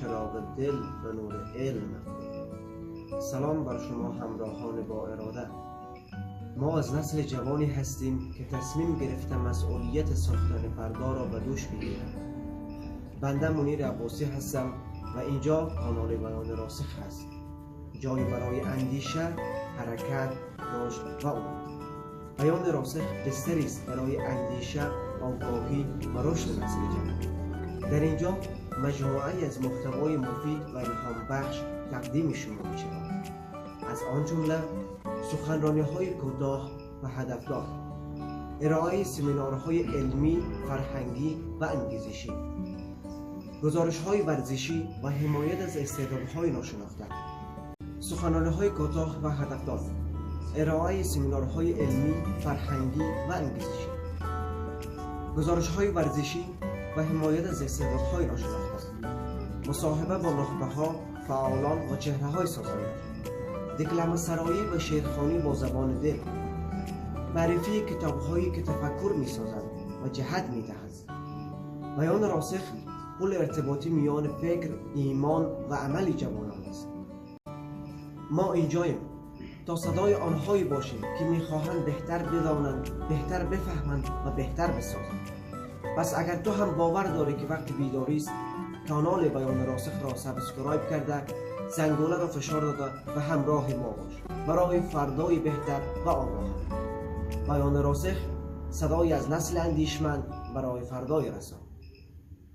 چراغ دل به نور علم. سلام بر شما همراهان با اراده. ما از نسل جوانی هستیم که تصمیم گرفته مسئولیت ساختن فردا را به دوش بگیرد. بنده منیر عباسی هستم و اینجا کانال بیان راسخ هست، جایی برای اندیشه، حرکت، رشد و امید. بیان راسخ بستری است برای اندیشه، آگاهی و رشد نسل جوان. در اینجا مجموعه‌ای از محتوای مفید و الهام بخش تقدیم شما می شود. از آن جمله سخنرانی‌های کوتاه و هدفدار، ارائه سمینارهای علمی، فرهنگی و انگیزشی، گزارش‌های ورزشی و حمایت از استعدادهای ناشناخته. سخنرانی‌های کوتاه و هدفدار، ارائه سمینارهای علمی، فرهنگی و انگیزشی، گزارش‌های ورزشی و حمایت از استعدادهای ناشناخته. مصاحبه با نخبه‌ها، فعالان و چهره‌های سازنده. دکلمه سرایی و شعرخوانی با زبان دل. معرفی کتاب‌هایی که تفکر می‌سازند و جهت می‌دهند. بیان راسخ پل ارتباطی میان فکر، ایمان و عمل جوانان است. ما اینجاییم تا صدای آنهایی باشیم که می‌خواهند بهتر بدانند، بهتر بفهمند و بهتر بسازند. پس اگر تو هم باور داری که وقت بیداری است، کانال بیان راسخ را سابسکرایب کرده، زنگوله را فشار داده و همراه ما باش برای فردای بهتر و آگاه. بیان راسخ، صدای از نسل اندیشمند برای فردای رسا.